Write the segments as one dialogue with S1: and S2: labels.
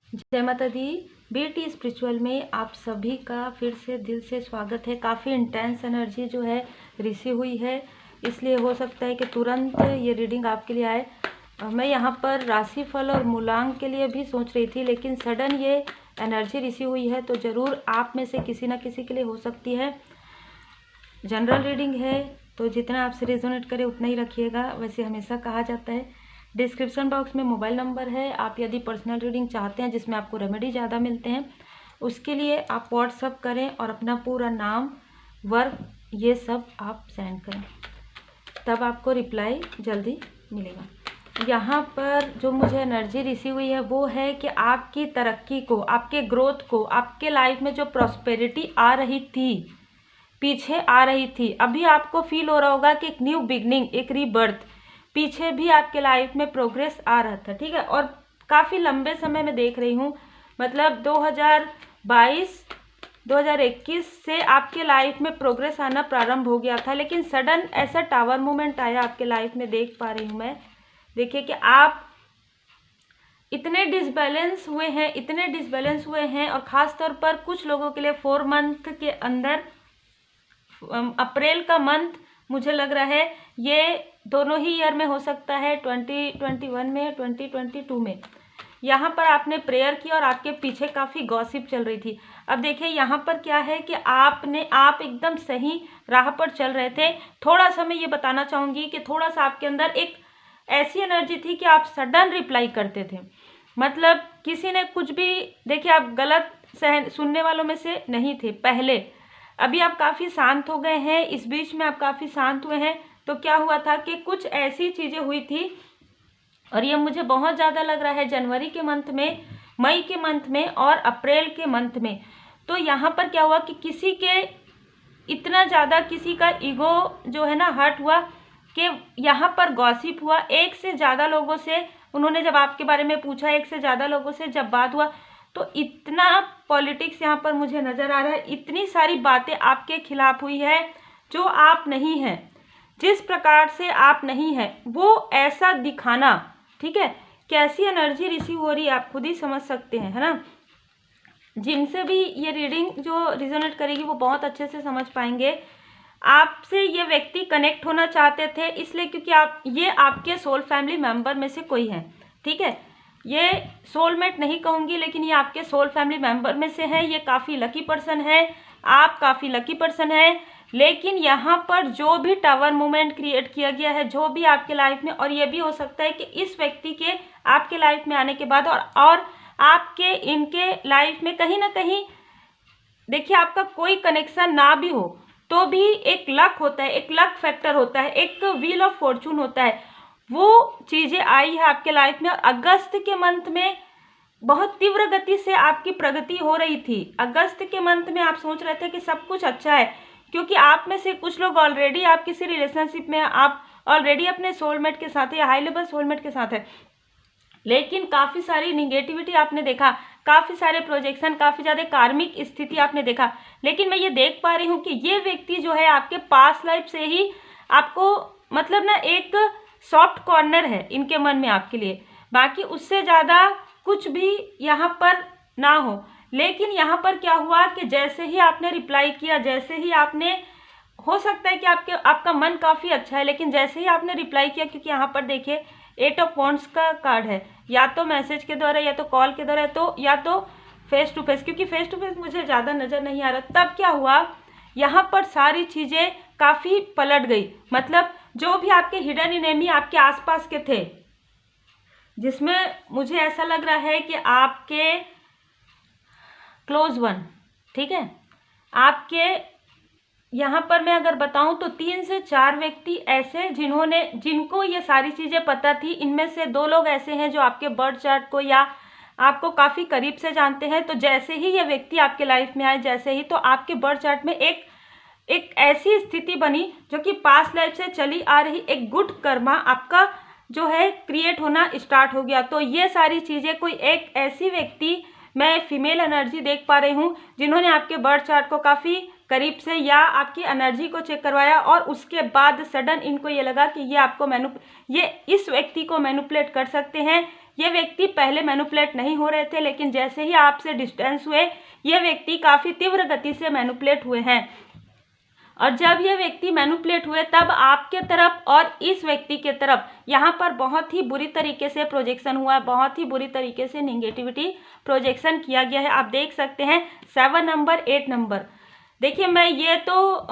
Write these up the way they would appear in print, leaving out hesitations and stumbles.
S1: जय माता दी। BT spiritual में आप सभी का फिर से दिल से स्वागत है। काफ़ी इंटेंस एनर्जी जो है रिसीव हुई है, इसलिए हो सकता है कि तुरंत ये रीडिंग आपके लिए आए। मैं यहाँ पर राशिफल और मूलांक के लिए भी सोच रही थी, लेकिन सडन ये एनर्जी रिसीव हुई है तो ज़रूर आप में से किसी न किसी के लिए हो सकती है। जनरल रीडिंग है तो जितना आपसे रेजोनेट करे उतना ही रखिएगा। वैसे हमेशा कहा जाता है। डिस्क्रिप्शन बॉक्स में मोबाइल नंबर है। आप यदि पर्सनल रीडिंग चाहते हैं जिसमें आपको रेमेडी ज़्यादा मिलते हैं, उसके लिए आप व्हाट्सअप करें और अपना पूरा नाम, वर्क, ये सब आप सेंड करें, तब आपको रिप्लाई जल्दी मिलेगा। यहाँ पर जो मुझे एनर्जी रिसीव हुई है वो है कि आपकी तरक्की को, आपके ग्रोथ को, आपके लाइफ में जो प्रॉस्पेरिटी आ रही थी, पीछे आ रही थी, अभी आपको फील हो रहा होगा कि एक न्यू बिगनिंग, एक रीबर्थ, पीछे भी आपके लाइफ में प्रोग्रेस आ रहा था। ठीक है, और काफ़ी लंबे समय में देख रही हूँ, मतलब 2022 2021 से आपके लाइफ में प्रोग्रेस आना प्रारंभ हो गया था, लेकिन सडन ऐसा टावर मोमेंट आया आपके लाइफ में, देख पा रही हूँ मैं। देखिए कि आप इतने डिसबैलेंस हुए हैं, इतने डिसबैलेंस हुए हैं, और ख़ास तौर पर कुछ लोगों के लिए 4 मंथ के अंदर, अप्रैल का मंथ मुझे लग रहा है ये दोनों ही ईयर में हो सकता है, 2021 में, 2022 में। यहाँ पर आपने प्रेयर की और आपके पीछे काफ़ी गॉसिप चल रही थी। अब देखिए यहाँ पर क्या है कि आप एकदम सही राह पर चल रहे थे। थोड़ा सा मैं ये बताना चाहूँगी कि थोड़ा सा आपके अंदर एक ऐसी एनर्जी थी कि आप सडन रिप्लाई करते थे, मतलब किसी ने कुछ भी, देखिए आप गलत सुनने वालों में से नहीं थे पहले। अभी आप काफ़ी शांत हो गए हैं, इस बीच में आप काफ़ी शांत हुए हैं। तो क्या हुआ था कि कुछ ऐसी चीज़ें हुई थी, और ये मुझे बहुत ज़्यादा लग रहा है जनवरी के मंथ में, मई के मंथ में और अप्रैल के मंथ में। तो यहाँ पर क्या हुआ कि किसी के इतना ज़्यादा, किसी का ईगो जो है ना हर्ट हुआ कि यहाँ पर गॉसिप हुआ। एक से ज़्यादा लोगों से उन्होंने जब आपके बारे में पूछा, एक से ज़्यादा लोगों से जब बात हुआ, तो इतना पॉलिटिक्स यहाँ पर मुझे नज़र आ रहा है, इतनी सारी बातें आपके खिलाफ हुई है जो आप नहीं हैं, जिस प्रकार से आप नहीं हैं वो ऐसा दिखाना। ठीक है, कैसी एनर्जी रिसीव हो रही है आप खुद ही समझ सकते हैं, है ना। जिनसे भी ये रीडिंग जो रिजोनेट करेगी वो बहुत अच्छे से समझ पाएंगे। आपसे ये व्यक्ति कनेक्ट होना चाहते थे इसलिए क्योंकि ये आपके सोल फैमिली मेंबर में से कोई है। ठीक है, ये सोलमेट नहीं कहूँगी, लेकिन ये आपके सोल फैमिली मेंबर में से है। ये काफ़ी लकी पर्सन है, आप काफ़ी लकी पर्सन है। लेकिन यहाँ पर जो भी टावर मूवमेंट क्रिएट किया गया है, जो भी आपके लाइफ में, और ये भी हो सकता है कि इस व्यक्ति के आपके लाइफ में आने के बाद और आपके इनके लाइफ में कहीं ना कहीं, देखिए आपका कोई कनेक्शन ना भी हो तो भी एक लक होता है, एक लक फैक्टर होता है, एक व्हील ऑफ फॉर्चून होता है। वो चीज़ें आई है आपके लाइफ में, और अगस्त के मंथ में बहुत तीव्र गति से आपकी प्रगति हो रही थी। अगस्त के मंथ में आप सोच रहे थे कि सब कुछ अच्छा है, क्योंकि आप में से कुछ लोग ऑलरेडी, आप किसी रिलेशनशिप में, आप ऑलरेडी अपने सोलमेट के साथ है या हाई लेवल सोलमेट के साथ है, लेकिन काफ़ी सारी निगेटिविटी आपने देखा, काफ़ी सारे प्रोजेक्शन, काफ़ी ज़्यादा कार्मिक स्थिति आपने देखा। लेकिन मैं ये देख पा रही हूँ कि ये व्यक्ति जो है आपके पास्ट लाइफ से ही आपको, मतलब ना, एक सॉफ्ट कॉर्नर है इनके मन में आपके लिए, बाकी उससे ज़्यादा कुछ भी यहाँ पर ना हो। लेकिन यहाँ पर क्या हुआ कि जैसे ही आपने रिप्लाई किया, जैसे ही आपने, हो सकता है कि आपका मन काफ़ी अच्छा है, लेकिन जैसे ही आपने रिप्लाई किया, क्योंकि यहाँ पर देखिए 8 ऑफ वॉन्ड्स का कार्ड है, या तो मैसेज के द्वारा, या तो कॉल के द्वारा, तो या तो फेस टू फेस, क्योंकि फेस टू फेस मुझे ज़्यादा नज़र नहीं आ रहा। तब क्या हुआ, यहाँ पर सारी चीज़ें काफ़ी पलट गई। मतलब जो भी आपके हिडन एनिमी आपके आसपास के थे, जिसमें मुझे ऐसा लग रहा है कि आपके क्लोज वन, ठीक है, आपके यहाँ पर मैं अगर बताऊं तो 3 से 4 व्यक्ति ऐसे जिनको ये सारी चीज़ें पता थी। इनमें से 2 लोग ऐसे हैं जो आपके बर्थ चार्ट को या आपको काफ़ी करीब से जानते हैं। तो जैसे ही ये व्यक्ति आपके लाइफ में आए, जैसे ही, तो आपके बर्थ चार्ट में एक ऐसी स्थिति बनी जो कि पास्ट लाइफ से चली आ रही एक गुड कर्मा आपका जो है क्रिएट होना स्टार्ट हो गया। तो ये सारी चीज़ें, कोई एक ऐसी व्यक्ति, मैं फीमेल एनर्जी देख पा रही हूँ, जिन्होंने आपके बर्थ चार्ट को काफ़ी करीब से या आपकी एनर्जी को चेक करवाया, और उसके बाद सडन इनको ये लगा कि ये आपको ये इस व्यक्ति को मैनिपुलेट कर सकते हैं, ये व्यक्ति पहले मैनिपुलेट नहीं हो रहे थे, लेकिन जैसे ही आपसे डिस्टेंस हुए ये व्यक्ति काफ़ी तीव्र गति से मैनिपुलेट हुए हैं। और जब ये व्यक्ति मैनिपुलेट हुए तब आपके तरफ और इस व्यक्ति के तरफ यहाँ पर बहुत ही बुरी तरीके से प्रोजेक्शन हुआ है, बहुत ही बुरी तरीके से निगेटिविटी प्रोजेक्शन किया गया है। आप देख सकते हैं 7 नंबर 8 नंबर। देखिए मैं ये तो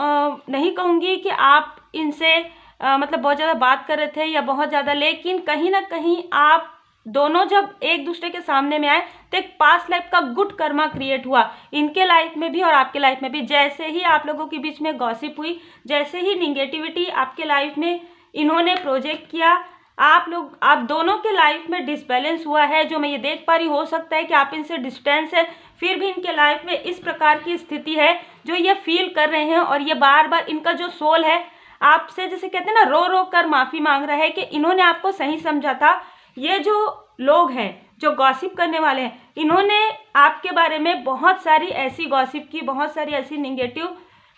S1: नहीं कहूँगी कि आप इनसे मतलब बहुत ज़्यादा बात कर रहे थे या बहुत ज़्यादा, लेकिन कहीं ना कहीं आप दोनों जब एक दूसरे के सामने में आए तो एक पास्ट लाइफ का गुड कर्मा क्रिएट हुआ इनके लाइफ में भी और आपके लाइफ में भी। जैसे ही आप लोगों के बीच में गॉसिप हुई, जैसे ही निगेटिविटी आपके लाइफ में इन्होंने प्रोजेक्ट किया, आप दोनों के लाइफ में डिसबैलेंस हुआ है, जो मैं ये देख पा रही। हो सकता है कि आप इनसे डिस्टेंस है, फिर भी इनके लाइफ में इस प्रकार की स्थिति है जो ये फील कर रहे हैं, और ये बार बार इनका जो सोल है आपसे, जैसे कहते हैं ना, रो रो कर माफ़ी मांग रहा है कि इन्होंने आपको सही समझा था। ये जो लोग हैं जो गॉसिप करने वाले हैं, इन्होंने आपके बारे में बहुत सारी ऐसी गॉसिप की, बहुत सारी ऐसी निगेटिव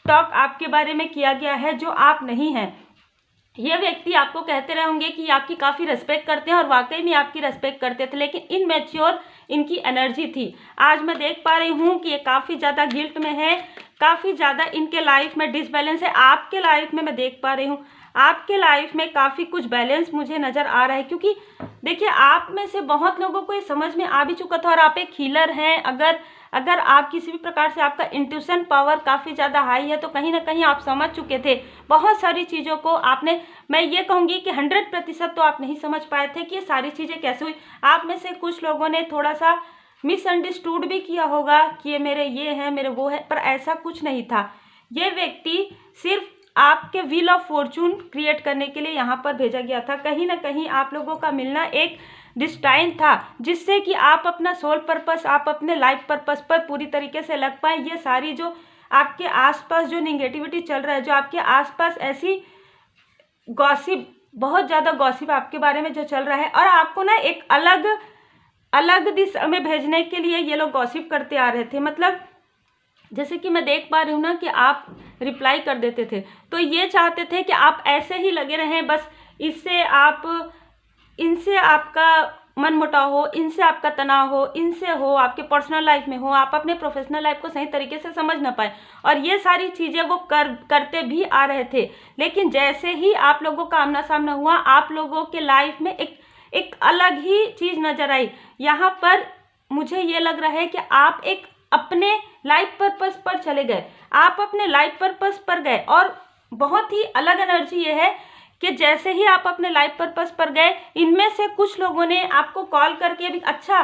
S1: टॉक आपके बारे में किया गया है जो आप नहीं हैं। ये व्यक्ति आपको कहते रहे होंगे कि आपकी काफ़ी रेस्पेक्ट करते हैं, और वाकई में आपकी रेस्पेक्ट करते थे, लेकिन इनमैच्योर इनकी एनर्जी थी। आज मैं देख पा रही हूँ कि ये काफ़ी ज़्यादा गिल्ट में है, काफ़ी ज़्यादा इनके लाइफ में डिसबैलेंस है। आपके लाइफ में मैं देख पा रही हूँ, आपके लाइफ में काफ़ी कुछ बैलेंस मुझे नज़र आ रहा है, क्योंकि देखिए आप में से बहुत लोगों को ये समझ में आ भी चुका था, और आप एक हीलर हैं। अगर आप किसी भी प्रकार से आपका इंट्यूशन पावर काफ़ी ज़्यादा हाई है तो कहीं ना कहीं आप समझ चुके थे बहुत सारी चीज़ों को। आपने, मैं ये कहूँगी कि 100% तो आप नहीं समझ पाए थे कि ये सारी चीज़ें कैसे हुई। आप में से कुछ लोगों ने थोड़ा सा मिसअंडरस्टूड भी किया होगा कि ये मेरे ये है, मेरे वो है, पर ऐसा कुछ नहीं था। ये व्यक्ति सिर्फ आपके व्हील ऑफ फॉर्चून क्रिएट करने के लिए यहाँ पर भेजा गया था। कहीं ना कहीं आप लोगों का मिलना एक डिस्टाइन था, जिससे कि आप अपना सोल पर्पस, आप अपने लाइफ पर्पस पर पूरी तरीके से लग पाए। ये सारी जो आपके आसपास जो निगेटिविटी चल रहा है, जो आपके आसपास ऐसी गॉसिप, बहुत ज़्यादा गॉसिप आपके बारे में जो चल रहा है, और आपको ना एक अलग दिशा में भेजने के लिए ये लोग गॉसिप करते आ रहे थे। मतलब जैसे कि मैं देख पा रही हूँ ना कि आप रिप्लाई कर देते थे, तो ये चाहते थे कि आप ऐसे ही लगे रहें, बस इनसे आपका मन मुटाव हो, इनसे आपका तनाव हो, इनसे हो, आपके पर्सनल लाइफ में हो, आप अपने प्रोफेशनल लाइफ को सही तरीके से समझ ना पाए। और ये सारी चीज़ें वो करते भी आ रहे थे, लेकिन जैसे ही आप लोगों का आमना सामना हुआ, आप लोगों के लाइफ में एक अलग ही चीज़ नज़र आई। यहाँ पर मुझे ये लग रहा है कि आप एक अपने लाइफ पर्पस पर चले गए, आप अपने लाइफ पर्पस पर गए, और बहुत ही अलग एनर्जी ये है कि जैसे ही आप अपने लाइफ पर्पस पर गए, इनमें से कुछ लोगों ने आपको कॉल करके भी, अच्छा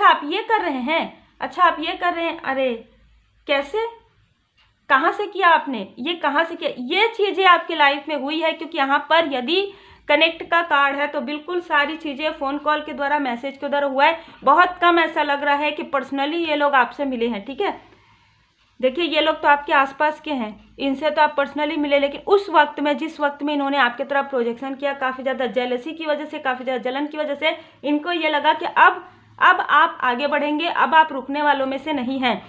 S1: आप ये कर रहे हैं, अच्छा आप ये कर रहे हैं, अरे कैसे, कहाँ से किया आपने, ये कहाँ से किया, ये चीज़ें आपकी लाइफ में हुई है। क्योंकि यहाँ पर यदि कनेक्ट का कार्ड है तो बिल्कुल सारी चीज़ें फ़ोन कॉल के द्वारा, मैसेज के द्वारा हुआ है। बहुत कम ऐसा लग रहा है कि पर्सनली ये लोग आपसे मिले हैं। ठीक है, देखिए ये लोग तो आपके आसपास के हैं, इनसे तो आप पर्सनली मिले, लेकिन उस वक्त में, जिस वक्त में इन्होंने आपके तरफ प्रोजेक्शन किया, काफ़ी ज़्यादा जेलसी की वजह से, काफ़ी ज़्यादा जलन की वजह से, इनको ये लगा कि अब आप आगे बढ़ेंगे, अब आप रुकने वालों में से नहीं हैं।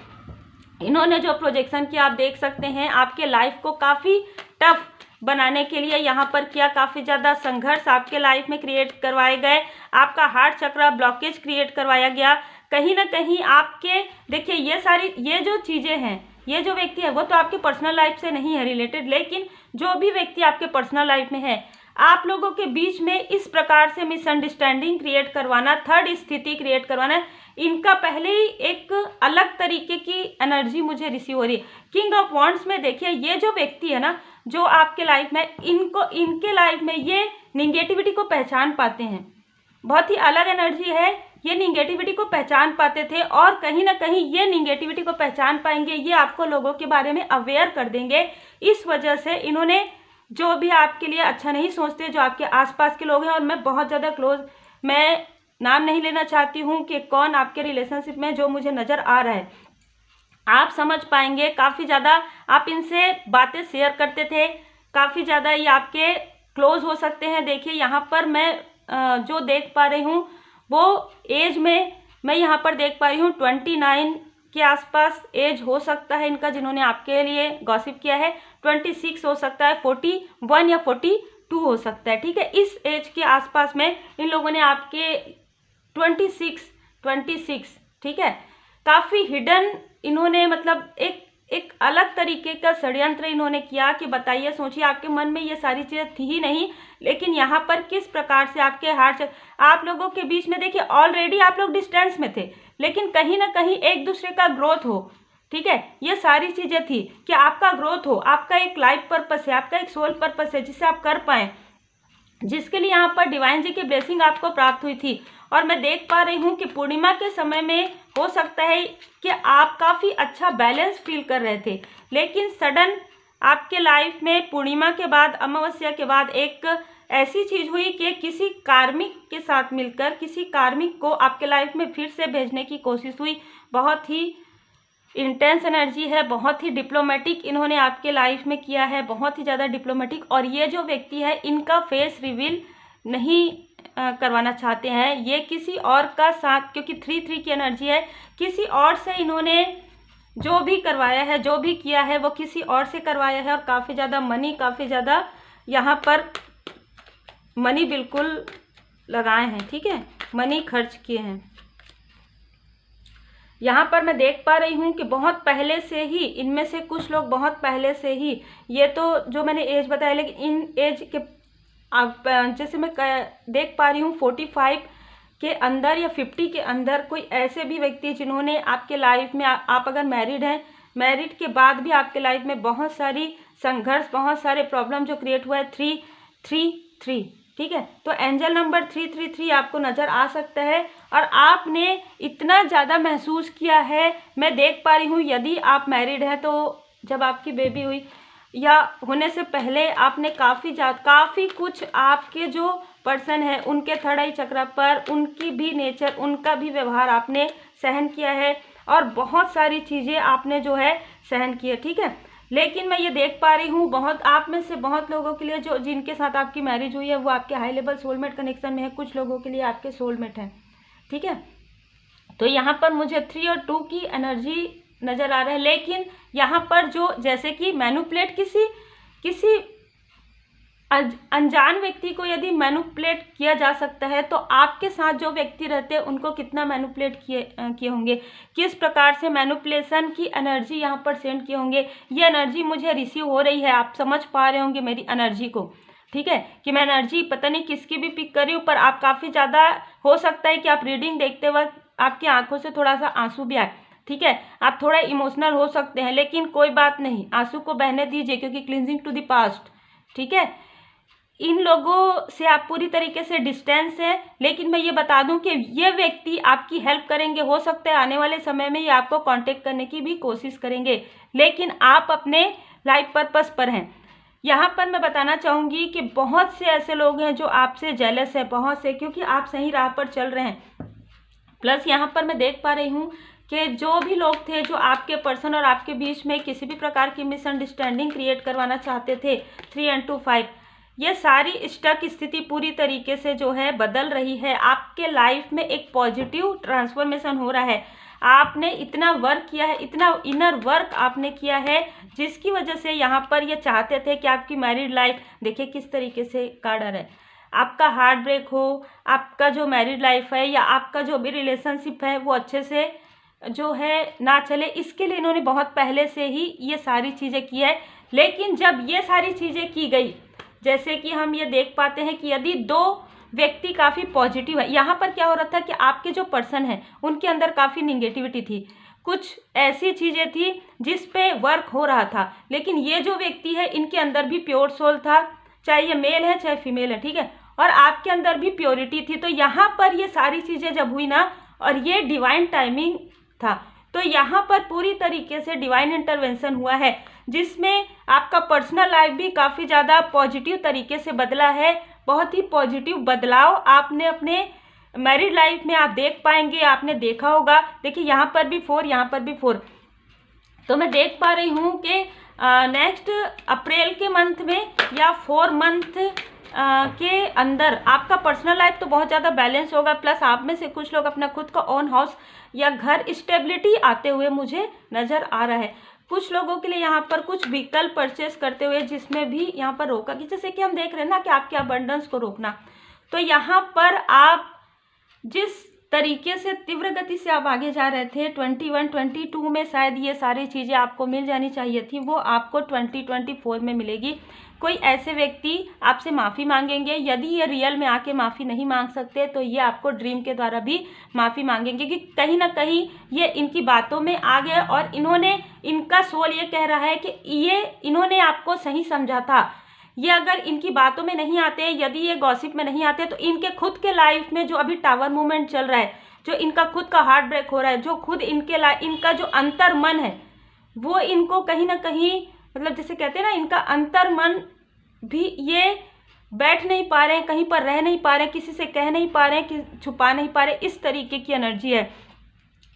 S1: इन्होंने जो प्रोजेक्शन किया आप देख सकते हैं, आपके लाइफ को काफ़ी टफ बनाने के लिए यहाँ पर किया, काफ़ी ज़्यादा संघर्ष आपके लाइफ में क्रिएट करवाए गए, आपका हार्ट चक्र ब्लॉकेज क्रिएट करवाया गया। कहीं ना कहीं आपके, देखिए ये जो चीज़ें हैं, ये जो व्यक्ति है वो तो आपके पर्सनल लाइफ से नहीं है रिलेटेड, लेकिन जो भी व्यक्ति आपके पर्सनल लाइफ में है, आप लोगों के बीच में इस प्रकार से मिसअंडरस्टैंडिंग क्रिएट करवाना, थर्ड स्थिति क्रिएट करवाना, इनका पहले ही एक अलग तरीके की एनर्जी मुझे रिसीव हो रही है। किंग ऑफ वॉन्ड्स में देखिए, ये जो व्यक्ति है ना, जो आपके लाइफ में, इनके लाइफ में ये निगेटिविटी को पहचान पाते हैं, बहुत ही अलग एनर्जी है, ये निगेटिविटी को पहचान पाते थे, और कहीं ना कहीं ये निगेटिविटी को पहचान पाएंगे, ये आपको लोगों के बारे में अवेयर कर देंगे। इस वजह से इन्होंने, जो भी आपके लिए अच्छा नहीं सोचते, जो आपके आसपास के लोग हैं, और मैं बहुत ज़्यादा क्लोज, मैं नाम नहीं लेना चाहती हूँ कि कौन आपके रिलेशनशिप में जो मुझे नज़र आ रहा है, आप समझ पाएंगे। काफ़ी ज़्यादा आप इनसे बातें शेयर करते थे, काफ़ी ज़्यादा ये आपके क्लोज हो सकते हैं। देखिए यहाँ पर मैं जो देख पा रही हूँ वो एज में, मैं यहाँ पर देख पा रही हूँ 29 के आसपास एज हो सकता है इनका, जिन्होंने आपके लिए गॉसिप किया है। 26 हो सकता है, 41 या 42 हो सकता है। ठीक है, इस एज के आसपास में इन लोगों ने आपके 26 ठीक है। काफ़ी हिडन इन्होंने मतलब एक अलग तरीके का षड्यंत्र इन्होंने किया कि बताइए, सोचिए आपके मन में ये सारी चीज़ें थी ही नहीं, लेकिन यहाँ पर किस प्रकार से आपके आप लोगों के बीच में देखिए ऑलरेडी आप लोग डिस्टेंस में थे, लेकिन कहीं ना कहीं एक दूसरे का ग्रोथ हो, ठीक है, ये सारी चीज़ें थी कि आपका ग्रोथ हो, आपका एक लाइफ पर्पस है, आपका एक सोल पर्पस है जिसे आप कर पाएँ, जिसके लिए यहाँ पर डिवाइन जी की ब्लेसिंग आपको प्राप्त हुई थी। और मैं देख पा रही हूँ कि पूर्णिमा के समय में हो सकता है कि आप काफ़ी अच्छा बैलेंस फील कर रहे थे, लेकिन सडन आपके लाइफ में पूर्णिमा के बाद, अमावस्या के बाद एक ऐसी चीज़ हुई कि किसी कार्मिक के साथ मिलकर किसी कार्मिक को आपके लाइफ में फिर से भेजने की कोशिश हुई। बहुत ही इंटेंस एनर्जी है, बहुत ही डिप्लोमेटिक इन्होंने आपके लाइफ में किया है, बहुत ही ज़्यादा डिप्लोमेटिक। और ये जो व्यक्ति है इनका फेस रिवील नहीं करवाना चाहते हैं, ये किसी और का साथ, क्योंकि 3-3 की एनर्जी है, किसी और से इन्होंने जो भी करवाया है, जो भी किया है वो किसी और से करवाया है। और काफ़ी ज़्यादा मनी, काफ़ी ज़्यादा यहाँ पर मनी बिल्कुल लगाए हैं, ठीक है, मनी खर्च किए हैं। यहाँ पर मैं देख पा रही हूँ कि बहुत पहले से ही इनमें से कुछ लोग, बहुत पहले से ही, ये तो जो मैंने एज बताया, लेकिन इन एज के आप जैसे मैं देख पा रही हूँ 45 के अंदर या 50 के अंदर कोई ऐसे भी व्यक्ति जिन्होंने आपके लाइफ में, आप अगर मैरिड हैं, मैरिड के बाद भी आपके लाइफ में बहुत सारी संघर्ष, बहुत सारे प्रॉब्लम जो क्रिएट हुआ है, 333, ठीक है। तो एंजल नंबर 333 आपको नज़र आ सकता है और आपने इतना ज़्यादा महसूस किया है। मैं देख पा रही हूँ यदि आप मैरिड हैं तो जब आपकी बेबी हुई या होने से पहले आपने काफ़ी कुछ आपके जो पर्सन है उनके थर्ड आई चक्र पर, उनकी भी नेचर, उनका भी व्यवहार आपने सहन किया है और बहुत सारी चीज़ें आपने जो है सहन की है, ठीक है। लेकिन मैं ये देख पा रही हूँ बहुत आप में से बहुत लोगों के लिए जो जिनके साथ आपकी मैरिज हुई है वो आपके हाई लेवल सोलमेट कनेक्शन में है, कुछ लोगों के लिए आपके सोलमेट हैं, ठीक है। तो यहाँ पर मुझे 3 और 2 की एनर्जी नज़र आ रहा है। लेकिन यहाँ पर जो जैसे कि मैनिपुलेट किसी अनजान व्यक्ति को यदि मैनिपुलेट किया जा सकता है तो आपके साथ जो व्यक्ति रहते हैं उनको कितना मैनिपुलेट किए होंगे, किस प्रकार से मैनिपुलेशन की एनर्जी यहाँ पर सेंड किए होंगे। ये एनर्जी मुझे रिसीव हो रही है, आप समझ पा रहे होंगे मेरी एनर्जी को, ठीक है, कि मैं एनर्जी पता नहीं किसकी भी पिक कर रही हूँ, पर आप काफ़ी ज़्यादा हो सकता है कि आप रीडिंग देखते वक्त आपकी आंखों से थोड़ा सा आंसू भी आए, ठीक है, आप थोड़ा इमोशनल हो सकते हैं, लेकिन कोई बात नहीं, आंसू को बहने दीजिए क्योंकि क्लींजिंग टू द पास्ट, ठीक है। इन लोगों से आप पूरी तरीके से डिस्टेंस है, लेकिन मैं ये बता दूं कि ये व्यक्ति आपकी हेल्प करेंगे, हो सकता है आने वाले समय में ये आपको कांटेक्ट करने की भी कोशिश करेंगे, लेकिन आप अपने लाइफ पर्पस पर हैं। यहाँ पर मैं बताना चाहूँगी कि बहुत से ऐसे लोग हैं जो आपसे जेलस है, बहुत से, क्योंकि आप सही राह पर चल रहे हैं। प्लस यहाँ पर मैं देख पा रही हूँ कि जो भी लोग थे जो आपके पर्सन और आपके बीच में किसी भी प्रकार की मिसअंडरस्टैंडिंग क्रिएट करवाना चाहते थे, 3 and 2 5, ये सारी स्टक स्थिति पूरी तरीके से जो है बदल रही है। आपके लाइफ में एक पॉजिटिव ट्रांसफॉर्मेशन हो रहा है। आपने इतना वर्क किया है, इतना इनर वर्क आपने किया है, जिसकी वजह से यहाँ पर ये चाहते थे कि आपकी मैरिड लाइफ, देखिए किस तरीके से कार्ड आ रहा है, आपका हार्ट ब्रेक हो, आपका जो मैरिड लाइफ है या आपका जो भी रिलेशनशिप है वो अच्छे से जो है ना चले, इसके लिए इन्होंने बहुत पहले से ही ये सारी चीज़ें की है। लेकिन जब ये सारी चीज़ें की गई, जैसे कि हम ये देख पाते हैं कि यदि 2 व्यक्ति काफ़ी पॉजिटिव है, यहाँ पर क्या हो रहा था कि आपके जो पर्सन हैं उनके अंदर काफ़ी निगेटिविटी थी, कुछ ऐसी चीज़ें थी जिस पे वर्क हो रहा था, लेकिन ये जो व्यक्ति है इनके अंदर भी प्योर सोल था, चाहे ये मेल है चाहे फीमेल है, ठीक है, और आपके अंदर भी प्योरिटी थी। तो यहाँ पर ये सारी चीज़ें जब हुई ना, और ये डिवाइन टाइमिंग था, तो यहाँ पर पूरी तरीके से डिवाइन इंटरवेंशन हुआ है, जिसमें आपका पर्सनल लाइफ भी काफ़ी ज़्यादा पॉजिटिव तरीके से बदला है। बहुत ही पॉजिटिव बदलाव आपने अपने मैरिड लाइफ में आप देख पाएंगे, आपने देखा होगा। देखिए यहाँ पर भी 4, यहाँ पर भी 4। तो मैं देख पा रही हूँ कि नेक्स्ट अप्रैल के मंथ में या 4 मंथ के अंदर आपका पर्सनल लाइफ तो बहुत ज़्यादा बैलेंस होगा। प्लस आप में से कुछ लोग अपना खुद का ओन हाउस या घर स्टेबिलिटी आते हुए मुझे नज़र आ रहा है। कुछ लोगों के लिए यहाँ पर कुछ व्हीकल परचेस करते हुए, जिसमें भी यहाँ पर रोका कि जैसे कि हम देख रहे हैं ना कि आपके अबंडेंस को रोकना। तो यहाँ पर आप जिस तरीके से तीव्र गति से आप आगे जा रहे थे 21, 22 में शायद ये सारी चीज़ें आपको मिल जानी चाहिए थी, वो आपको 2024 में मिलेगी। कोई ऐसे व्यक्ति आपसे माफ़ी मांगेंगे, यदि ये रियल में आके माफ़ी नहीं मांग सकते तो ये आपको ड्रीम के द्वारा भी माफ़ी मांगेंगे कि कहीं ना कहीं ये इनकी बातों में आ गए और इनका सोल ये कह रहा है कि इन्होंने आपको सही समझा था। ये अगर इनकी बातों में नहीं आते, यदि ये गॉसिप में नहीं आते, तो इनके खुद के लाइफ में जो अभी टावर मूवमेंट चल रहा है, जो इनका खुद का हार्ट ब्रेक हो रहा है, जो खुद इनका जो अंतर मन है, वो इनको कहीं ना कहीं मतलब जैसे कहते हैं ना, इनका अंतर मन भी ये बैठ नहीं पा रहे हैं, कहीं पर रह नहीं पा रहे हैं, किसी से कह नहीं पा रहे हैं, कि छुपा नहीं पा रहे, इस तरीके की एनर्जी है।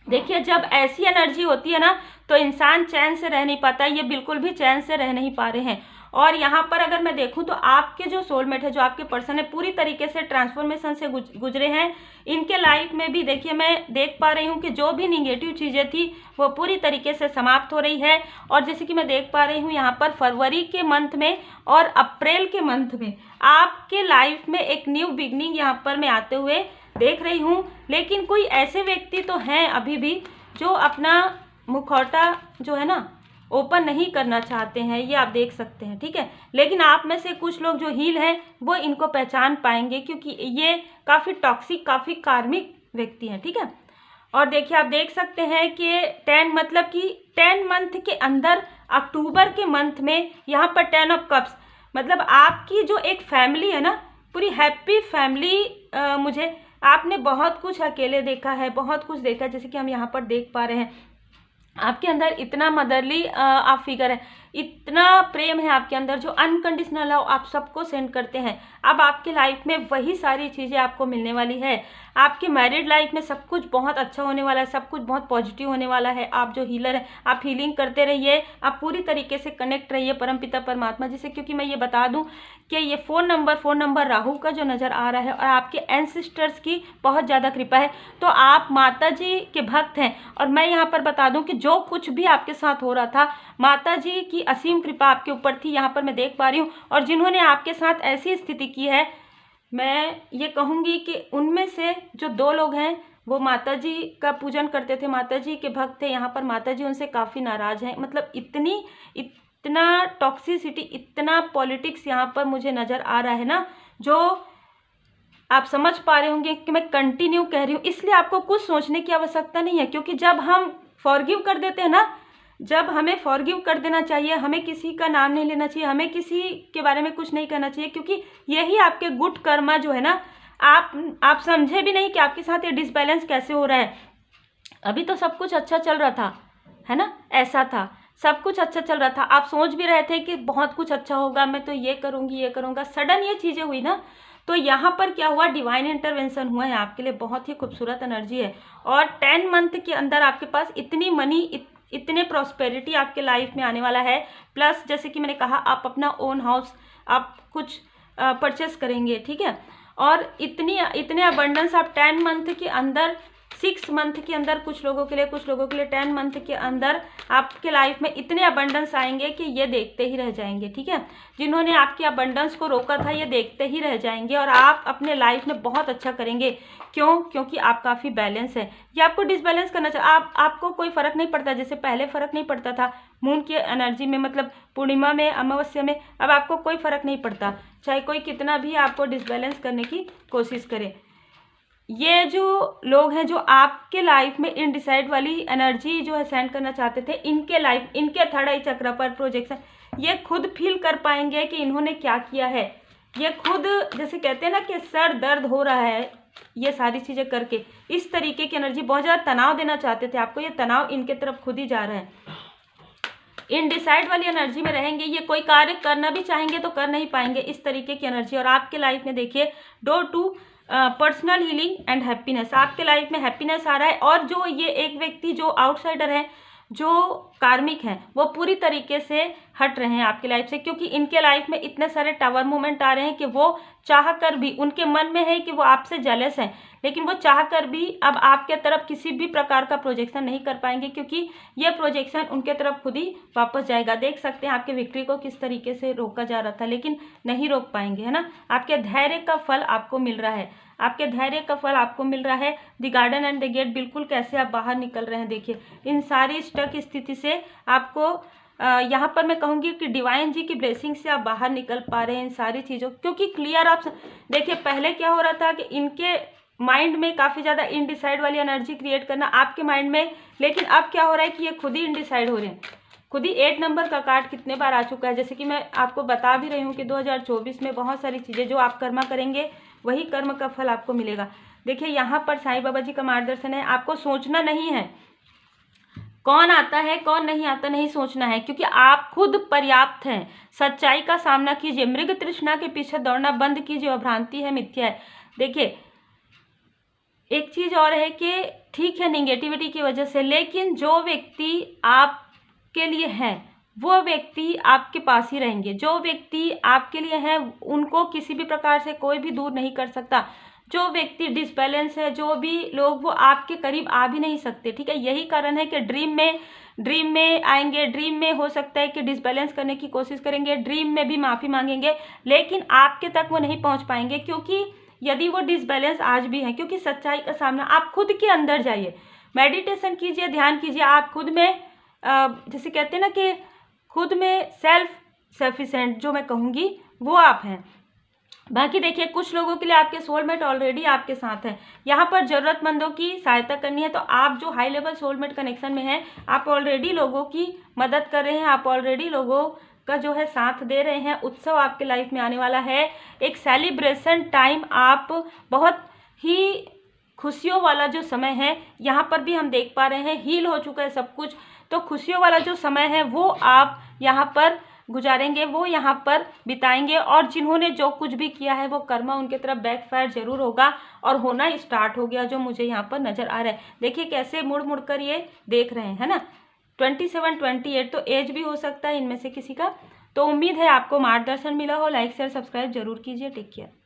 S1: देखिए, जब ऐसी एनर्जी होती है ना तो इंसान चैन से रह नहीं पाता, ये बिल्कुल भी चैन से रह नहीं पा रहे हैं। और यहाँ पर अगर मैं देखूँ तो आपके जो सोलमेट है, जो आपके पर्सन है, पूरी तरीके से ट्रांसफॉर्मेशन से गुजरे हैं। इनके लाइफ में भी देखिए, मैं देख पा रही हूँ कि जो भी निगेटिव चीज़ें थी वो पूरी तरीके से समाप्त हो रही है। और जैसे कि मैं देख पा रही हूँ यहाँ पर फरवरी के मंथ में और अप्रैल के मंथ में आपके लाइफ में एक न्यू बिगनिंग यहाँ पर मैं आते हुए देख रही हूँ। लेकिन कोई ऐसे व्यक्ति तो हैं अभी भी जो अपना मुखौटा जो है ना ओपन नहीं करना चाहते हैं, ये आप देख सकते हैं, ठीक है। लेकिन आप में से कुछ लोग जो हील हैं वो इनको पहचान पाएंगे, क्योंकि ये काफ़ी टॉक्सिक, काफ़ी कार्मिक व्यक्ति हैं, ठीक है। और देखिए, आप देख सकते हैं कि 10 मतलब कि 10 मंथ के अंदर अक्टूबर के मंथ में यहाँ पर 10 ऑफ कप्स, मतलब आपकी जो एक फैमिली है ना, पूरी हैप्पी फैमिली। मुझे आपने बहुत कुछ अकेले देखा है, बहुत कुछ देखा है, जैसे कि हम यहाँ पर देख पा रहे हैं आपके अंदर इतना मदरली आप फिगर है, इतना प्रेम है आपके अंदर, जो अनकंडीशनल लव आप सबको सेंड करते हैं। अब आपके लाइफ में वही सारी चीज़ें आपको मिलने वाली है। आपके मैरिड लाइफ में सब कुछ बहुत अच्छा होने वाला है, सब कुछ बहुत पॉजिटिव होने वाला है। आप जो हीलर हैं, आप हीलिंग करते रहिए, आप पूरी तरीके से कनेक्ट रहिए परमपिता परमात्मा जी से। क्योंकि मैं ये बता दूं कि ये फ़ोन नंबर राहु का जो नज़र आ रहा है और आपके एंसेस्टर्स की बहुत ज़्यादा कृपा है, तो आप माता जी के भक्त हैं। और मैं यहाँ पर बता दूं कि जो कुछ भी आपके साथ हो रहा था, माता जी की असीम कृपा आपके ऊपर थी, यहाँ पर मैं देख पा रही हूँ। और जिन्होंने आपके साथ ऐसी स्थिति की है, मैं ये कहूँगी कि उनमें से जो 2 लोग हैं वो माता जी का पूजन करते थे, माता जी के भक्त थे। यहाँ पर माता जी उनसे काफ़ी नाराज़ हैं। मतलब इतना टॉक्सिसिटी, इतना पॉलिटिक्स यहाँ पर मुझे नज़र आ रहा है ना, जो आप समझ पा रहे होंगे कि मैं कंटिन्यू कह रही हूँ। इसलिए आपको कुछ सोचने की आवश्यकता नहीं है, क्योंकि जब हम फॉरगिव कर देते हैं ना, जब हमें फॉरगिव कर देना चाहिए, हमें किसी का नाम नहीं लेना चाहिए, हमें किसी के बारे में कुछ नहीं कहना चाहिए, क्योंकि यही आपके गुड कर्मा जो है ना, आप समझे भी नहीं कि आपके साथ ये डिसबैलेंस कैसे हो रहा है। अभी तो सब कुछ अच्छा चल रहा था, है ना, ऐसा था, सब कुछ अच्छा चल रहा था, आप सोच भी रहे थे कि बहुत कुछ अच्छा होगा, मैं तो ये करूँगी, ये करूँगा। सडन ये चीज़ें हुई ना, तो यहाँ पर क्या हुआ, डिवाइन इंटरवेंशन हुआ है आपके लिए। बहुत ही खूबसूरत एनर्जी है। और 10 मंथ के अंदर आपके पास इतनी मनी, इतने प्रॉस्पेरिटी आपके लाइफ में आने वाला है। प्लस जैसे कि मैंने कहा, आप अपना ओन हाउस आप कुछ परचेस करेंगे, ठीक है। और इतने अबंडेंस आप 10 मंथ के अंदर, 6 मंथ के अंदर कुछ लोगों के लिए 10 मंथ के अंदर आपके लाइफ में इतने अबंडेंस आएंगे कि ये देखते ही रह जाएंगे, ठीक है। जिन्होंने आपकी अबंडेंस को रोका था, ये देखते ही रह जाएंगे और आप अपने लाइफ में बहुत अच्छा करेंगे। क्यों? क्योंकि आप काफ़ी बैलेंस है। ये आपको डिसबैलेंस करना चाहिए। आपको कोई फ़र्क नहीं पड़ता, जैसे पहले फ़र्क नहीं पड़ता था मून की एनर्जी में, मतलब पूर्णिमा में, अमावस्या में, अब आपको कोई फ़र्क नहीं पड़ता, चाहे कोई कितना भी आपको डिसबैलेंस करने की कोशिश करे। ये जो लोग हैं जो आपके लाइफ में इनडिसाइड वाली एनर्जी जो है सेंड करना चाहते थे, इनके थर्ड आई चक्र पर प्रोजेक्शन, ये खुद फील कर पाएंगे कि इन्होंने क्या किया है। ये खुद, जैसे कहते हैं ना कि सर दर्द हो रहा है ये सारी चीज़ें करके, इस तरीके की एनर्जी, बहुत ज़्यादा तनाव देना चाहते थे आपको, ये तनाव इनके तरफ खुद ही जा रहा है। इनडिसाइड वाली एनर्जी में रहेंगे, ये कोई कार्य करना भी चाहेंगे तो कर नहीं पाएंगे, इस तरीके की एनर्जी। और आपके लाइफ में देखिए, door to personal healing and happiness, आपके लाइफ में हैप्पीनेस आ रहा है। और जो ये एक व्यक्ति जो आउटसाइडर है, जो कार्मिक हैं, वो पूरी तरीके से हट रहे हैं आपके लाइफ से, क्योंकि इनके लाइफ में इतने सारे टावर मूवमेंट आ रहे हैं कि वो चाह कर भी, उनके मन में है कि वो आपसे जेलस हैं, लेकिन वो चाह कर भी अब आपके तरफ किसी भी प्रकार का प्रोजेक्शन नहीं कर पाएंगे, क्योंकि ये प्रोजेक्शन उनके तरफ खुद ही वापस जाएगा। देख सकते हैं आपके विक्ट्री को किस तरीके से रोका जा रहा था, लेकिन नहीं रोक पाएंगे, है ना। आपके धैर्य का फल आपको मिल रहा है, आपके धैर्य का फल आपको मिल रहा है। The garden and the gate, बिल्कुल कैसे आप बाहर निकल रहे हैं। देखिए इन सारी स्टक स्थिति से आपको यहाँ पर मैं कहूँगी कि डिवाइन जी की ब्लेसिंग से आप बाहर निकल पा रहे हैं इन सारी चीज़ों, क्योंकि क्लियर आप देखिए पहले क्या हो रहा था कि इनके माइंड में काफ़ी ज़्यादा इनडिसाइड वाली एनर्जी क्रिएट करना आपके माइंड में, लेकिन अब क्या हो रहा है कि ये खुद ही इनडिसाइड हो रहे हैं। खुद ही 8 नंबर का कार्ड कितने बार आ चुका है, जैसे कि मैं आपको बता भी रही हूँ कि 2024 में बहुत सारी चीज़ें जो आप कर्मा करेंगे वही कर्म का फल आपको मिलेगा। देखिए यहाँ पर साईं बाबा जी का मार्गदर्शन है, आपको सोचना नहीं है कौन आता है कौन नहीं आता, नहीं सोचना है, क्योंकि आप खुद पर्याप्त हैं। सच्चाई का सामना कीजिए, मृग तृष्णा के पीछे दौड़ना बंद कीजिए, और भ्रांति है, मिथ्या है। देखिए एक चीज़ और है कि ठीक है नेगेटिविटी की वजह से, लेकिन जो व्यक्ति आपके लिए है वो व्यक्ति आपके पास ही रहेंगे। जो व्यक्ति आपके लिए है उनको किसी भी प्रकार से कोई भी दूर नहीं कर सकता। जो व्यक्ति डिसबैलेंस है, जो भी लोग, वो आपके करीब आ भी नहीं सकते, ठीक है। यही कारण है कि ड्रीम में आएंगे, ड्रीम में हो सकता है कि डिसबैलेंस करने की कोशिश करेंगे, ड्रीम में भी माफ़ी मांगेंगे, लेकिन आपके तक वो नहीं पहुंच पाएंगे, क्योंकि यदि वो डिसबैलेंस आज भी है, क्योंकि सच्चाई का सामना, आप खुद के अंदर जाइए, मेडिटेशन कीजिए, ध्यान कीजिए, आप खुद में जैसे कहते हैं ना कि खुद में सेल्फ सफिशिएंट जो मैं कहूँगी वो आप हैं। बाकी देखिए कुछ लोगों के लिए आपके सोलमेट ऑलरेडी आपके साथ हैं। यहाँ पर ज़रूरतमंदों की सहायता करनी है, तो आप जो हाई लेवल सोलमेट कनेक्शन में हैं, आप ऑलरेडी लोगों की मदद कर रहे हैं, आप ऑलरेडी लोगों का जो है साथ दे रहे हैं। उत्सव आपके लाइफ में आने वाला है, एक सेलिब्रेशन टाइम, आप बहुत ही खुशियों वाला जो समय है, यहाँ पर भी हम देख पा रहे हैं हील हो चुका है सब कुछ, तो खुशियों वाला जो समय है वो आप यहाँ पर गुजारेंगे, वो यहाँ पर बिताएंगे, और जिन्होंने जो कुछ भी किया है वो कर्मा उनके तरफ बैकफायर जरूर होगा और होना स्टार्ट हो गया, जो मुझे यहाँ पर नजर आ रहा है। देखिए कैसे मुड़ मुड़ कर ये देख रहे हैं, है ना। 27, 28 तो एज भी हो सकता है इनमें से किसी का। तो उम्मीद है आपको मार्गदर्शन मिला हो। लाइक शेयर सब्सक्राइब जरूर कीजिए। Take care.